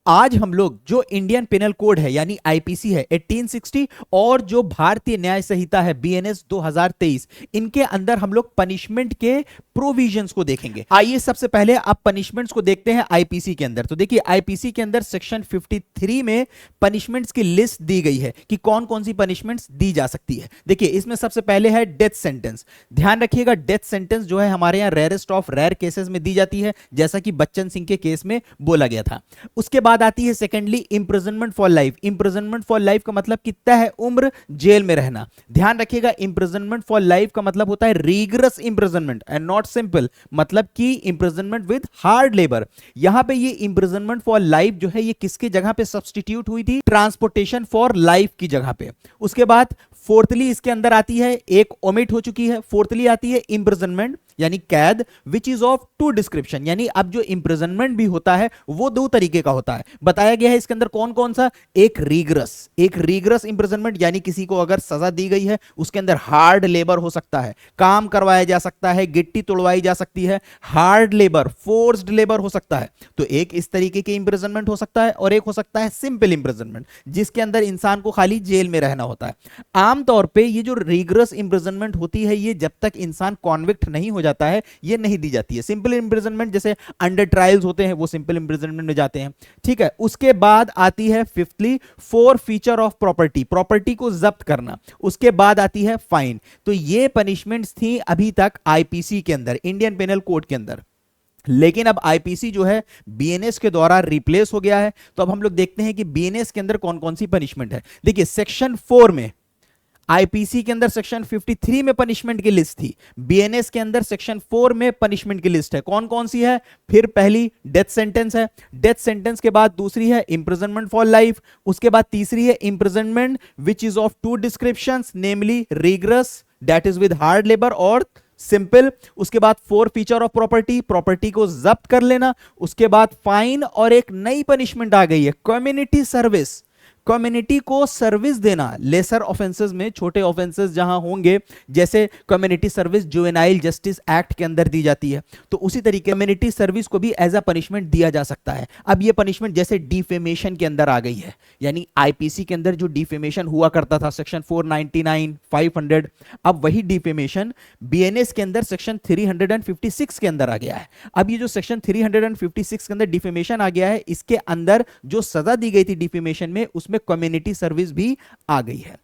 आज हम लोग जो इंडियन पेनल कोड है यानी आईपीसी है 1860 और जो भारतीय न्याय संहिता है बीएनएस 2023, इनके अंदर हम लोग पनिशमेंट के प्रोविजंस को देखेंगे। आइए सबसे पहले आप पनिशमेंट्स को देखते हैं आईपीसी के अंदर। तो देखिए आईपीसी के अंदर सेक्शन 53 में पनिशमेंट्स की लिस्ट दी गई है कि कौन कौन सी पनिशमेंट्स दी जा सकती है। देखिए इसमें सबसे पहले है डेथ सेंटेंस। ध्यान रखिएगा डेथ सेंटेंस जो है हमारे यहाँ रेयरेस्ट ऑफ रेयर केसेस में दी जाती है, जैसा कि बच्चन सिंह के केस में बोला गया था। उसके बाद आती है secondly imprisonment for life. Imprisonment for life का मतलब कितना है, उम्र जेल में रहना। ध्यान रखिएगा इंप्रिजनमेंट फॉर लाइफ का मतलब होता है रीगरस इंप्रिजनमेंट एंड नॉट सिंपल, मतलब कि इंप्रिजनमेंट विद हार्ड लेबर। यहां पे ये इंप्रिजनमेंट फॉर लाइफ जो है ये किसकी जगह पे सब्स्टिट्यूट हुई थी, ट्रांसपोर्टेशन फॉर लाइफ की जगह पे। उसके बाद फोर्थली इसके अंदर आती है, एक ओमिट हो चुकी है, फोर्थली आती है इंप्रिजनमेंट यानी कैद which is of two description. यानी अब जो इंप्रिजनमेंट भी होता है वो दो तरीके का होता है, बताया गया है इसके अंदर कौन कौन सा। एक रीगरस इंप्रिजनमेंट यानी किसी को अगर सजा दी गई है उसके अंदर हार्ड लेबर हो सकता है, काम करवाया जा सकता है, गिट्टी तोड़वाई जा सकती है, हार्ड लेबर फोर्स्ड लेबर हो सकता है। तो एक इस तरीके के इंप्रिजनमेंट हो सकता है और एक हो सकता है सिंपल इंप्रिजनमेंट जिसके अंदर इंसान को खाली जेल में रहना होता है। आमतौर पे ये जो रीगरस इंप्रिजनमेंट होती है ये जब तक इंसान कॉन्विक्ट नहीं हो जाता है ये नहीं दी जाती है। सिंपल इंप्रिजनमेंट जैसे अंडर ट्रायल्स होते हैं वो सिंपल इंप्रिजनमेंट में जाते हैं, ठीक है। उसके बाद आती है fifthly four feature of property, property को जब्त करना। उसके बाद आती है फाइन। तो ये पनिशमेंट्स थी अभी तक आईपीसी के अंदर, इंडियन पेनल कोड के अंदर। लेकिन अब आईपीसी जो है बीएनएस के द्वारा रिप्लेस हो गया है। तो अब हम लोग देखते हैं कि बीएनएस के अंदर कौन कौन सी पनिशमेंट है। देखिए सेक्शन 4 में आईपीसी के अंदर सेक्शन 53 में पनिशमेंट की लिस्ट थी, बीएनएस के अंदर सेक्शन 4 में पनिशमेंट की लिस्ट है। कौन कौन सी है, फिर पहली डेथ सेंटेंस है, डेथ सेंटेंस के बाद दूसरी है इंप्रिजनमेंट फॉर लाइफ, उसके बाद तीसरी है imprisonment which is of two descriptions namely rigorous that is with hard labour और सिंपल। उसके बाद forfeiture of property, property को जब्त कर लेना। उसके बाद फाइन और एक नई पनिशमेंट आ गई है कम्युनिटी सर्विस, कम्युनिटी को सर्विस देना। लेसर ऑफेंसेस में छोटे ऑफेंसेस जहां होंगे जैसे community service juvenile justice act के अंदर दी जाती है, तो उसी तरीके कम्युनिटी सर्विस को भी एज अ पनिशमेंट दिया जा सकता है। अब ये पनिशमेंट जैसे डिफेमेशन के अंदर आ गई है, यानी आईपीसी के अंदर जो डिफेमेशन हुआ करता था सेक्शन 499 500, अब वही डिफेमेशन बीएनएस के अंदर सेक्शन 356 के अंदर आ गया है। अब ये जो सेक्शन 356 के अंदर डिफेमेशन आ गया है, इसके अंदर जो सजा दी गई थी डिफेमेशन में उसमें कम्युनिटी सर्विस भी आ गई है।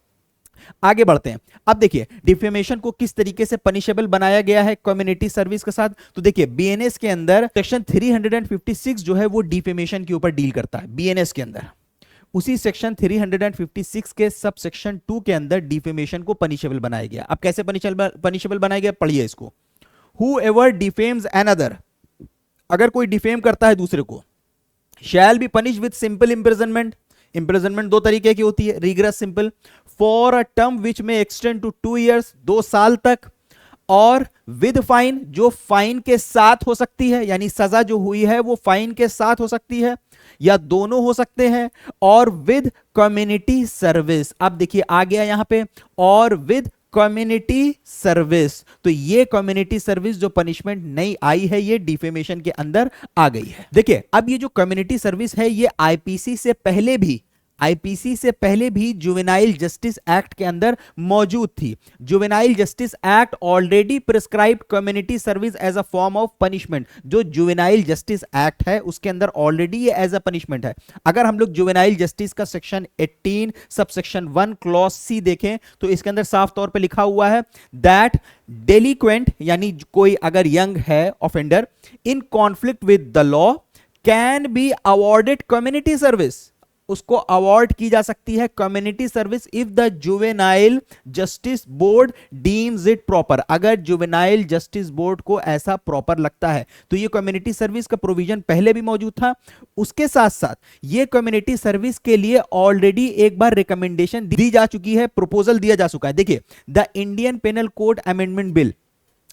आगे बढ़ते हैं। अब देखिए डिफेमेशन को किस तरीके से पनिशेबल बनाया गया है कम्युनिटी सर्विस के साथ। तो देखिए बीएनएस के अंदर सेक्शन 356 जो है वो डिफेमेशन के ऊपर डील करता है बीएनएस के अंदर। उसी सेक्शन 356 के सब सेक्शन 2 के अंदर डिफेमेशन को पनिशेबल बनाया गया। अब कैसे पनिशेबल बनाया गया, पढ़िए इसको। Whoever defames another, अगर कोई डिफेम करता है दूसरे को, shall be punished with simple imprisonment। Imprisonment दो तरीके की होती है, rigorous simple, for a term which may extend to 2 years, 2 साल तक, और विद फाइन जो फाइन के साथ हो सकती है, यानी सजा जो हुई है वो फाइन के साथ हो सकती है या दोनों हो सकते हैं, और विद कम्युनिटी सर्विस। अब देखिए आ गया यहां पे और विद कम्युनिटी सर्विस। तो ये कम्युनिटी सर्विस जो पनिशमेंट नई आई है ये डिफेमेशन के अंदर आ गई है। देखिए अब ये जो कम्युनिटी सर्विस है ये आईपीसी से पहले भी जुवेनाइल जस्टिस एक्ट के अंदर मौजूद थी। Juvenile justice act already prescribed community service as a form of punishment. जो जुवेनाइल जस्टिस एक्ट है उसके अंदर ऑलरेडी ये एज अ पनिशमेंट है। अगर हम लोग जुवेनाइल जस्टिस का सेक्शन 18 सबसेक्शन 1 क्लॉज सी देखें तो इसके अंदर साफ तौर पे लिखा हुआ है दैट डेलिक्वेंट यानी कोई अगर यंग है offender in conflict with the law can be awarded community service, उसको अवॉर्ड की जा सकती है community service if the juvenile justice board deems it proper. अगर जुवेनाइल जस्टिस बोर्ड को ऐसा प्रॉपर लगता है तो ये कम्युनिटी सर्विस का प्रोविजन पहले भी मौजूद था। उसके साथ साथ ये कम्युनिटी सर्विस के लिए ऑलरेडी एक बार रिकमेंडेशन दी जा चुकी है, प्रपोजल दिया जा चुका है। देखिए the Indian penal code amendment bill,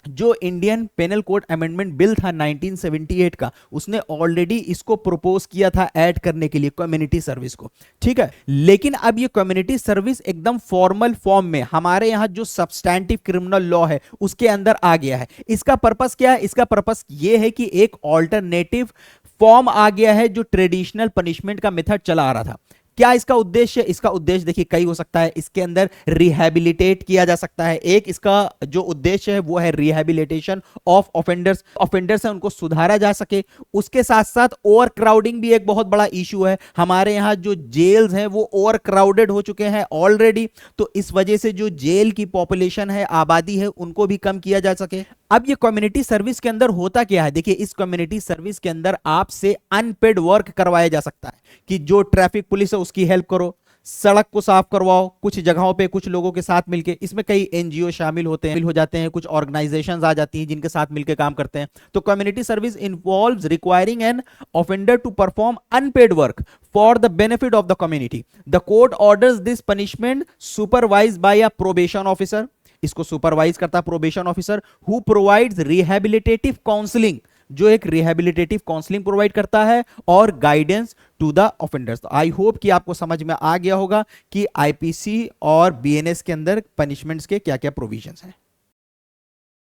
जो Indian penal code amendment bill था 1978 का, उसने ऑलरेडी इसको प्रपोज किया था ऐड करने के लिए कम्युनिटी सर्विस को, ठीक है। लेकिन अब ये कम्युनिटी सर्विस एकदम फॉर्मल फॉर्म में हमारे यहां जो सब्सटैंटिव क्रिमिनल लॉ है उसके अंदर आ गया है। इसका पर्पस क्या है, इसका पर्पस ये है कि एक ऑल्टरनेटिव फॉर्म आ गया है जो ट्रेडिशनल पनिशमेंट का मेथड चला आ रहा था। क्या इसका उद्देश्य? इसका उद्देश्य देखिए कई हो सकता है। इसके अंदर रिहैबिलिटेट किया जा सकता है। एक इसका जो उद्देश्य है वो है रिहैबिलिटेशन ऑफ ऑफेंडर्स, ऑफेंडर्स है उनको सुधारा जा सके। उसके साथ साथ ओवर क्राउडिंग भी एक बहुत बड़ा इशू है। हमारे यहाँ जो जेल्स हैं वो ओवर क्राउडेड हो चुके हैं ऑलरेडी, तो इस वजह से जो जेल की पॉपुलेशन है, आबादी है, उनको भी कम किया जा सके। अब ये कम्युनिटी सर्विस के अंदर होता क्या है? देखिए इस कम्युनिटी सर्विस के अंदर आपसे अनपेड वर्क करवाया जा सकता है कि जो ट्रैफिक पुलिस है उसकी हेल्प करो, सड़क को साफ करवाओ, कुछ जगहों पे कुछ लोगों के साथ मिलके। इसमें कई एनजीओ शामिल हो जाते हैं, कुछ ऑर्गेनाइजेशंस आ जाती हैं जिनके साथ मिलकर काम करते हैं। तो community service involves requiring an offender to perform unpaid work for the benefit of the community. The court orders this punishment supervised by a probation officer. इसको सुपरवाइज करता है probation officer, who provides rehabilitative counselling, जो एक rehabilitative counselling provide करता है, और guidance to the offenders. I hope कि आपको समझ में आ गया होगा कि आईपीसी और बीएनएस के अंदर पनिशमेंट्स के क्या क्या प्रोविजंस हैं।